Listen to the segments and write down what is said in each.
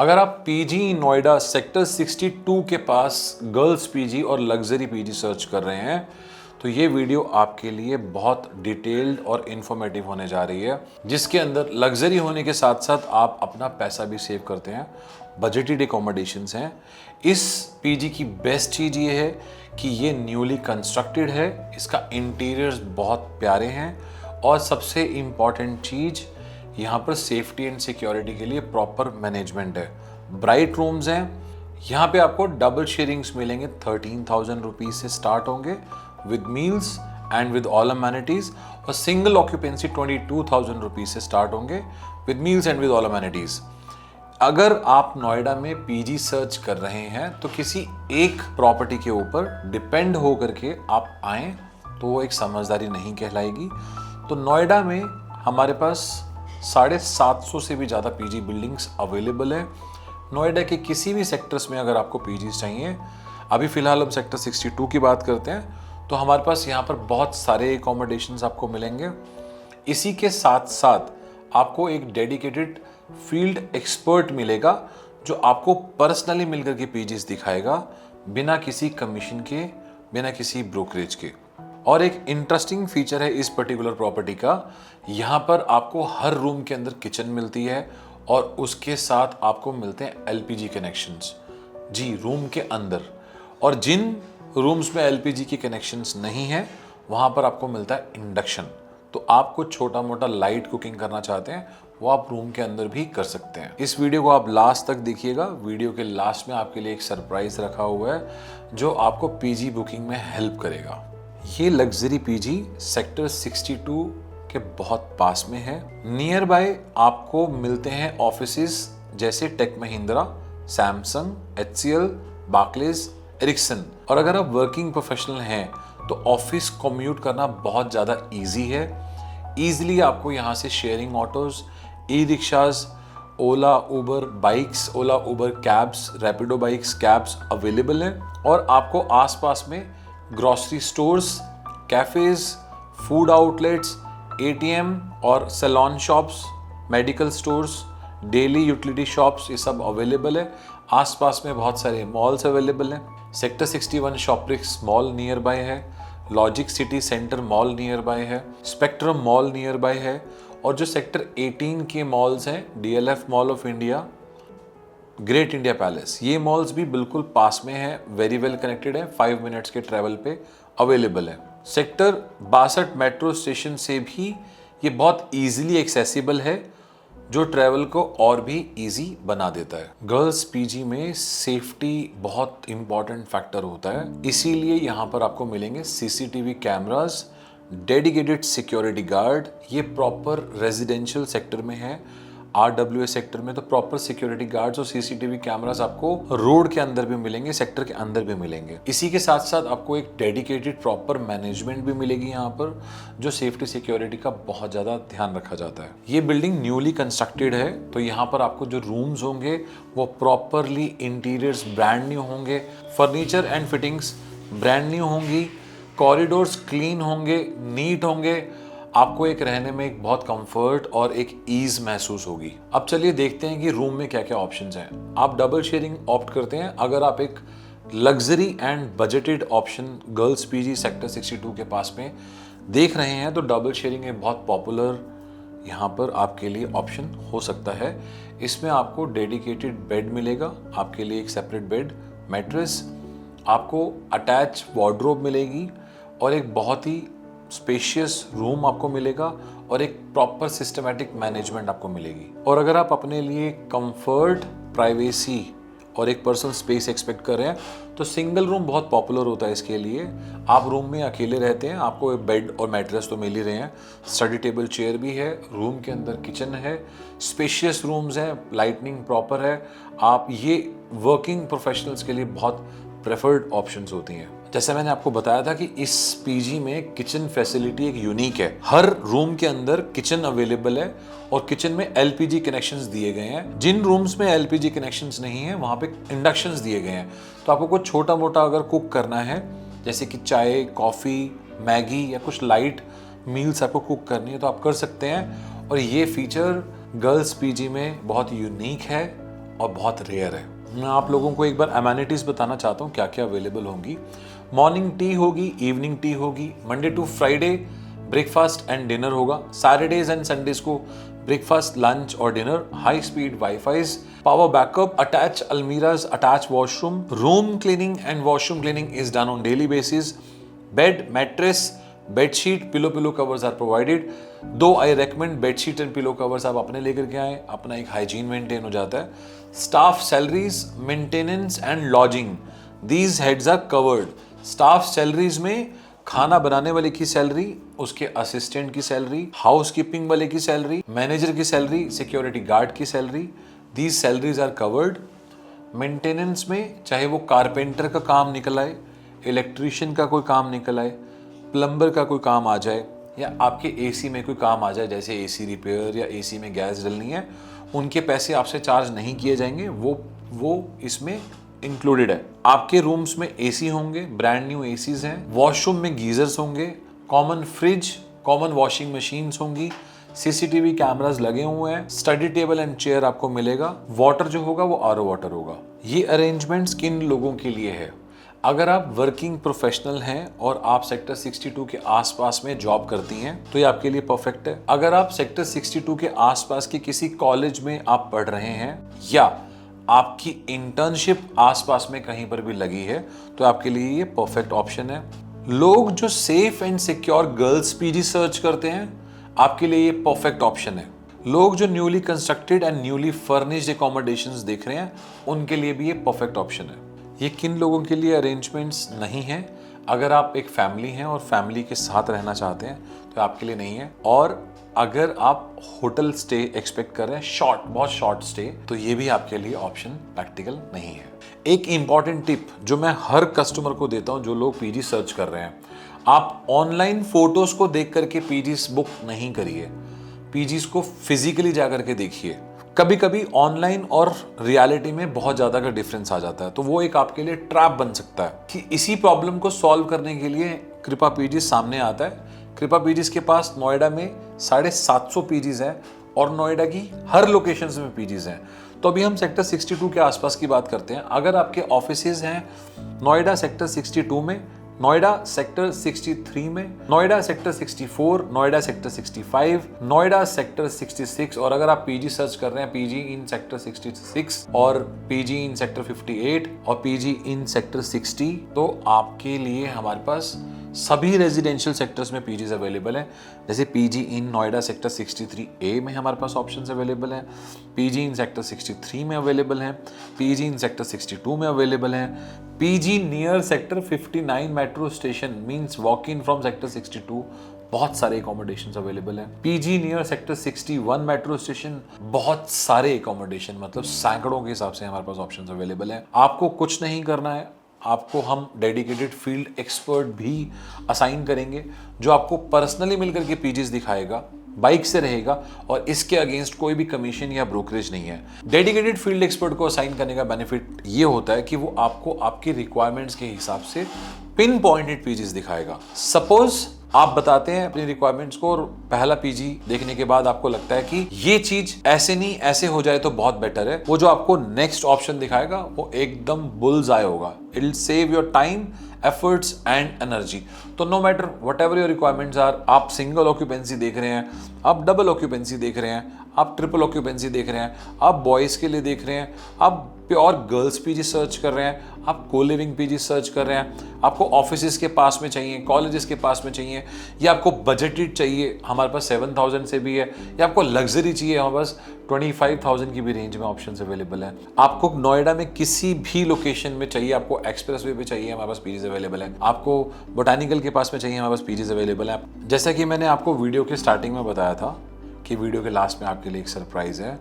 अगर आप PG Noida sector 62 के पास गर्ल्स पीजी और लग्जरी पीजी सर्च कर रहे हैं तो ये वीडियो आपके लिए बहुत डिटेल्ड और इन्फॉर्मेटिव होने जा रही है, जिसके अंदर लग्जरी होने के साथ साथ आप अपना पैसा भी सेव करते हैं, बजटेड एकोमोडेशंस हैं। इस पीजी की बेस्ट चीज़ ये है कि ये न्यूली कंस्ट्रक्टेड है, इसका इंटीरियर्स बहुत प्यारे हैं और सबसे इम्पॉर्टेंट चीज़ यहाँ पर सेफ्टी एंड सिक्योरिटी के लिए प्रॉपर मैनेजमेंट है। ब्राइट रूम्स हैं, यहाँ पे आपको डबल शेयरिंग्स मिलेंगे, 13,000 रुपीज़ से स्टार्ट होंगे with meals and with all amenities, और सिंगल ऑक्यूपेंसी 22,000 रुपीज़ से स्टार्ट होंगे with meals and with all amenities. अगर आप नोएडा में पीजी सर्च कर रहे हैं तो किसी एक प्रॉपर्टी के ऊपर डिपेंड हो करके आप आएँ तो वो एक समझदारी नहीं कहलाएगी। तो नोएडा में हमारे पास 750 से भी ज़्यादा पीजी बिल्डिंग्स अवेलेबल है। नोएडा के किसी भी सेक्टर्स में अगर आपको पीजीज चाहिए, अभी फ़िलहाल हम सेक्टर 62 की बात करते हैं, तो हमारे पास यहाँ पर बहुत सारे एकोमोडेशंस आपको मिलेंगे। इसी के साथ साथ आपको एक डेडिकेटेड फील्ड एक्सपर्ट मिलेगा जो आपको पर्सनली मिलकर के पीजीज दिखाएगा, बिना किसी कमीशन के, बिना किसी ब्रोकरेज के। और एक इंटरेस्टिंग फीचर है इस पर्टिकुलर प्रॉपर्टी का, यहाँ पर आपको हर रूम के अंदर किचन मिलती है और उसके साथ आपको मिलते हैं एलपीजी कनेक्शंस, जी रूम के अंदर। और जिन रूम्स में एलपीजी के कनेक्शंस नहीं हैं वहाँ पर आपको मिलता है इंडक्शन। तो आप कुछ छोटा मोटा लाइट कुकिंग करना चाहते हैं वो आप रूम के अंदर भी कर सकते हैं। इस वीडियो को आप लास्ट तक देखिएगा, वीडियो के लास्ट में आपके लिए एक सरप्राइज रखा हुआ है जो आपको पीजी बुकिंग में हेल्प करेगा। ये लग्जरी पीजी सेक्टर 62 के बहुत पास में है। नियर बाय आपको मिलते हैं ऑफिसेस जैसे Tech Mahindra, Samsung, HCL, Barclays, Ericsson. और अगर आप वर्किंग प्रोफेशनल हैं तो ऑफिस कम्यूट करना बहुत ज़्यादा इजी है। ईजिली आपको यहाँ से sharing autos, E rickshaws, Ola Uber bikes, Ola Uber cabs, Rapido bikes, cabs available हैं। और आपको आसपास में grocery stores, cafes, food outlets, ATM और salon shops, medical stores, daily utility shops, ये सब अवेलेबल है। आसपास में बहुत सारे मॉल्स अवेलेबल हैं। Sector 61 Shopprix mall nearby है, Logic City Centre mall nearby है, स्पेक्ट्रम मॉल नियर बाय है। और जो सेक्टर 18 के मॉल्स हैं, DLF mall of India, great India palace, ये मॉल्स भी बिल्कुल पास में है, वेरी वेल कनेक्टेड है, 5 मिनट्स के ट्रैवल पे अवेलेबल है। सेक्टर 62 मेट्रो स्टेशन से भी ये बहुत इजीली एक्सेसिबल है, जो ट्रैवल को और भी इजी बना देता है। गर्ल्स पीजी में सेफ्टी बहुत इंपॉर्टेंट फैक्टर होता है, इसीलिए यहाँ पर आपको मिलेंगे CCTV cameras, dedicated security guard. ये प्रॉपर रेजिडेंशियल सेक्टर में है, RWA सेक्टर में तो प्रॉपर सिक्योरिटी गार्ड्स और CCTV कैमरास आपको रोड के अंदर भी मिलेंगे, सेक्टर के अंदर भी मिलेंगे। इसी के साथ साथ आपको एक डेडिकेटेड प्रॉपर मैनेजमेंट भी मिलेगी यहाँ पर, जो सेफ्टी सिक्योरिटी का बहुत ज़्यादा ध्यान रखा जाता है। ये बिल्डिंग न्यूली कंस्ट्रक्टेड है, तो यहाँ पर आपको जो रूम्स होंगे वो प्रॉपरली इंटीरियर्स ब्रांड न्यू होंगे, furniture and fittings brand new होंगी, कॉरिडोर्स क्लीन होंगे, नीट होंगे। आपको एक रहने में एक बहुत कंफर्ट और एक ईज महसूस होगी। अब चलिए देखते हैं कि रूम में क्या क्या ऑप्शंस हैं। आप डबल शेयरिंग ऑप्ट करते हैं अगर आप एक luxury and budgeted option girls PG sector 62 के पास में देख रहे हैं तो डबल शेयरिंग एक बहुत पॉपुलर यहाँ पर आपके लिए ऑप्शन हो सकता है। इसमें आपको डेडिकेटेड बेड मिलेगा, आपके लिए एक सेपरेट बेड, मैट्रेस, आपको अटैच वार्डरोब मिलेगी और एक बहुत ही स्पेशियस रूम आपको मिलेगा और एक प्रॉपर सिस्टमैटिक मैनेजमेंट आपको मिलेगी। और अगर आप अपने लिए कंफर्ट, प्राइवेसी और एक पर्सनल स्पेस एक्सपेक्ट कर रहे हैं तो सिंगल रूम बहुत पॉपुलर होता है इसके लिए। आप रूम में अकेले रहते हैं, आपको बेड और मैट्रेस तो मिल ही रहे हैं, स्टडी टेबल चेयर भी है, रूम के अंदर किचन है, स्पेशियस रूम्स हैं, लाइटनिंग प्रॉपर है। आप ये वर्किंग प्रोफेशनल्स के लिए बहुत प्रेफर्ड ऑप्शंस होती हैं। जैसे मैंने आपको बताया था कि इस पीजी में किचन फैसिलिटी एक यूनिक है। हर रूम के अंदर किचन अवेलेबल है और किचन में LPG कनेक्शंस दिए गए हैं। जिन रूम्स में LPG कनेक्शंस नहीं है वहाँ पे इंडक्शंस दिए गए हैं। तो आपको कुछ छोटा मोटा अगर कुक करना है, जैसे कि चाय, कॉफ़ी, मैगी या कुछ लाइट मील्स आपको कुक करनी है तो आप कर सकते हैं। और ये फीचर गर्ल्स पीजी में बहुत यूनिक है और बहुत रेयर है। मैं आप लोगों को एक बार अमेनिटीज़ बताना चाहता हूँ क्या क्या अवेलेबल होंगी। मॉर्निंग टी होगी, इवनिंग टी होगी, Monday to Friday breakfast and dinner होगा, सैटरडेज एंड संडेज को ब्रेकफास्ट, लंच और dinner, high speed wifis, power backup, attach almirahs, attach washroom, room cleaning and washroom cleaning is done on daily basis, bed, mattress, bedsheet, pillow covers are provided. दो I recommend bedsheet and pillow covers आप अपने लेकर के आए, अपना एक hygiene maintain हो जाता है। Staff salaries, maintenance and lodging, these heads are covered. Staff salaries में खाना बनाने वाले की सैलरी, उसके असिस्टेंट की सैलरी, हाउसकीपिंग वाले की सैलरी, मैनेजर की सैलरी, सिक्योरिटी गार्ड की salary, these salaries are covered. Maintenance में चाहे वो कारपेंटर का काम निकल आए, इलेक्ट्रीशियन का कोई काम निकल आए, प्लम्बर का कोई काम आ जाए, या आपके एसी में कोई काम आ जाए, जैसे एसी रिपेयर या एसी में गैस डलनी है, उनके पैसे आपसे चार्ज नहीं किए जाएंगे, वो इसमें इंक्लूडेड है। आपके रूम्स में एसी होंगे, ब्रांड न्यू एसीज हैं, वॉशरूम में गीजर्स होंगे, common fridge, common washing machines होंगी, सीसीटीवी कैमरास लगे हुए हैं, स्टडी टेबल एंड चेयर आपको मिलेगा, वाटर जो होगा वो आरओ वाटर होगा। ये अरेंजमेंट्स किन लोगों के लिए है? अगर आप वर्किंग प्रोफेशनल हैं और आप सेक्टर 62 के आसपास में जॉब करती हैं तो ये आपके लिए परफेक्ट है। अगर आप सेक्टर 62 के आसपास के किसी कॉलेज में आप पढ़ रहे हैं या आपकी इंटर्नशिप आसपास में कहीं पर भी लगी है तो आपके लिए ये परफेक्ट ऑप्शन है। लोग जो safe and secure girls PG search करते हैं, आपके लिए ये परफेक्ट ऑप्शन है। लोग जो newly constructed and newly furnished accommodations देख रहे हैं, उनके लिए भी ये परफेक्ट ऑप्शन है। ये किन लोगों के लिए अरेंजमेंट्स नहीं हैं? अगर आप एक फैमिली हैं और फैमिली के साथ रहना चाहते हैं तो आपके लिए नहीं है। और अगर आप होटल स्टे एक्सपेक्ट कर रहे हैं, बहुत शॉर्ट स्टे, तो ये भी आपके लिए ऑप्शन प्रैक्टिकल नहीं है। एक इंपॉर्टेंट टिप जो मैं हर कस्टमर को देता हूं जो लोग पीजी सर्च कर रहे हैं, आप ऑनलाइन फोटोज को देख करके पीजीज बुक नहीं करिए, पीजीज को फिजिकली जाकर के देखिए। कभी कभी ऑनलाइन और रियलिटी में बहुत ज़्यादा का डिफरेंस आ जाता है, तो वो एक आपके लिए ट्रैप बन सकता है। कि इसी प्रॉब्लम को सॉल्व करने के लिए कृपा पीजीज सामने आता है। कृपा पीजीज के पास नोएडा में 750 पीजीज हैं और नोएडा की हर लोकेशंस में पीजीज हैं। तो अभी हम सेक्टर 62 के आसपास की बात करते हैं। अगर आपके ऑफिसेज हैं नोएडा सेक्टर 62 में, नोएडा सेक्टर 63 में, Noida sector 64, Noida sector 65, Noida sector 66, और अगर आप पीजी सर्च कर रहे हैं पीजी इन सेक्टर 66 और पीजी इन सेक्टर 58 और पीजी इन सेक्टर 60, तो आपके लिए हमारे पास सभी रेजिडेंशियल सेक्टर्स में पीजीज अवेलेबल हैं। जैसे पीजी इन नोएडा सेक्टर 63A में हमारे पास ऑप्शंस अवेलेबल हैं, पीजी इन सेक्टर 63 में अवेलेबल हैं, पीजी इन सेक्टर 62 में अवेलेबल हैं, PG near sector 59 metro station means walk in from sector 62, बहुत सारे अकोमोडेशंस अवेलेबल हैं। PG near sector 61 metro station, बहुत सारे अकोमोडेशन, मतलब सैकड़ों के हिसाब से हमारे पास ऑप्शंस अवेलेबल हैं। आपको कुछ नहीं करना है, आपको हम डेडिकेटेड फील्ड एक्सपर्ट भी असाइन करेंगे जो आपको पर्सनली मिलकर के पीजीज दिखाएगा, बाइक से रहेगा और इसके अगेंस्ट कोई भी कमीशन या ब्रोकरेज नहीं है। डेडिकेटेड फील्ड एक्सपर्ट को असाइन करने का बेनिफिट ये होता है कि वो आपको आपकी रिक्वायरमेंट्स के हिसाब से पिन पॉइंटेड पीजीज दिखाएगा। सपोज आप बताते हैं अपनी रिक्वायरमेंट्स को और पहला पीजी देखने के बाद आपको लगता है कि ये चीज ऐसे नहीं ऐसे हो जाए तो बहुत बेटर है, वो जो आपको नेक्स्ट ऑप्शन दिखाएगा वो एकदम बुल्स आई होगा। It will save your time, efforts and energy. तो no matter whatever your requirements are, आप सिंगल ऑक्यूपेंसी देख रहे हैं, आप डबल ऑक्यूपेंसी देख रहे हैं, आप ट्रिपल ऑक्यूपेंसी देख रहे हैं, आप बॉयज़ के लिए देख रहे हैं, आप प्योर गर्ल्स पीजी सर्च कर रहे हैं, आप को लिविंग पीजी सर्च कर रहे हैं, आपको ऑफिसेज के पास में चाहिए, कॉलेजेस के पास में चाहिए, या आपको बजटेड चाहिए, हमारे पास 7,000 से भी है, या आपको लग्जरी चाहिए, हमारे पास 25,000 की भी रेंज में ऑप्शन अवेलेबल है। आपको नोएडा में किसी भी लोकेशन में चाहिए, आपको एक्सप्रेस वे पे चाहिए, हमारे पास पीजीज अवेलेबल है, आपको बोटानिकल के पास में चाहिए, हमारे पास पीजीज अवेलेबल है। जैसा कि मैंने आपको वीडियो के स्टार्टिंग में बताया था कि वीडियो के लास्ट में आपके लिए एक सरप्राइज है।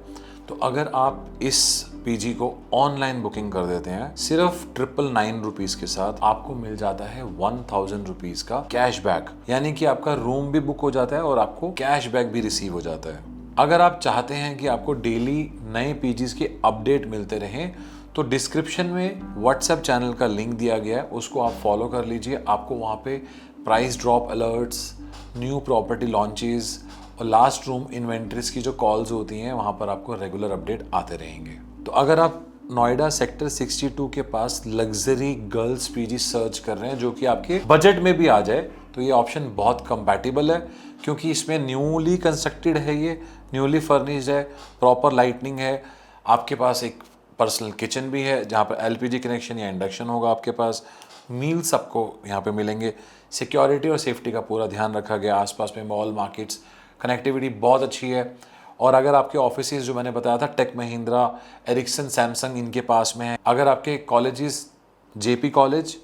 तो अगर आप इस पीजी को ऑनलाइन बुकिंग कर देते हैं सिर्फ 999 रुपीज के साथ, आपको मिल जाता है 1000 रुपीज का कैशबैक, यानी कि आपका रूम भी बुक हो जाता है और आपको कैशबैक भी रिसीव हो जाता है। अगर आप चाहते हैं कि आपको डेली नए पीजीज के अपडेट मिलते रहें तो डिस्क्रिप्शन में व्हाट्सएप चैनल का लिंक दिया गया है, उसको आप फॉलो कर लीजिए। आपको वहाँ पे price drop alerts, new property launches और लास्ट रूम इन्वेंट्रीज की जो कॉल्स होती हैं वहाँ पर आपको रेगुलर अपडेट आते रहेंगे। तो अगर आप नोएडा सेक्टर 62 के पास लग्जरी गर्ल्स पीजी सर्च कर रहे हैं जो कि आपके बजट में भी आ जाए, तो ये ऑप्शन बहुत कंपैटिबल है, क्योंकि इसमें न्यूली कंस्ट्रक्टेड है, ये न्यूली फर्निश्ड है, प्रॉपर लाइटनिंग है, आपके पास एक पर्सनल किचन भी है जहाँ पर एलपीजी कनेक्शन या इंडक्शन होगा आपके पास, मील्स आपको यहाँ पे मिलेंगे, सिक्योरिटी और सेफ्टी का पूरा ध्यान रखा गया, आसपास में मॉल मार्केट्स, कनेक्टिविटी बहुत अच्छी है। और अगर आपके ऑफिसेज जो मैंने बताया था टेक महिंद्रा, एरिक्सन, सैमसंग इनके पास में है, अगर आपके colleges JP college,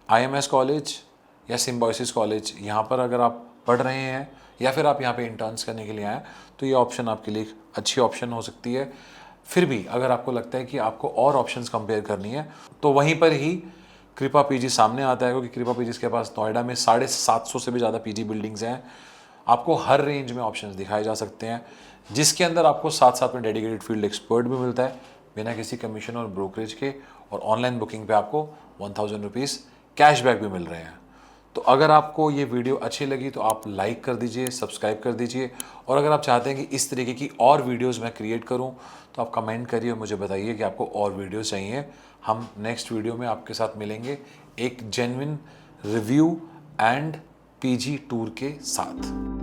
IMS college या सिम्बायोसिस कॉलेज यहाँ पर अगर आप पढ़ रहे हैं या फिर आप यहाँ पे इंटर्न्स करने के लिए आए, तो ये ऑप्शन आपके लिए अच्छी ऑप्शन हो सकती है। फिर भी अगर आपको लगता है कि आपको और ऑप्शंस कंपेयर करनी है, तो वहीं पर ही कृपा पीजी सामने आता है, क्योंकि कृपा पीजी के पास नोएडा में 750 से भी ज़्यादा पीजी बिल्डिंग्स हैं। आपको हर रेंज में ऑप्शंस दिखाए जा सकते हैं, जिसके अंदर आपको साथ साथ में डेडिकेटेड फील्ड एक्सपर्ट भी मिलता है बिना किसी कमीशन और ब्रोकरेज के, और ऑनलाइन बुकिंग पे आपको 1000 रुपीज़ कैशबैक भी मिल रहे हैं। तो अगर आपको ये वीडियो अच्छी लगी तो आप लाइक कर दीजिए, सब्सक्राइब कर दीजिए, और अगर आप चाहते हैं कि इस तरीके की और वीडियोस मैं क्रिएट करूं तो आप कमेंट करिए और मुझे बताइए कि आपको और वीडियोस चाहिए। हम नेक्स्ट वीडियो में आपके साथ मिलेंगे एक genuine review and PG tour के साथ।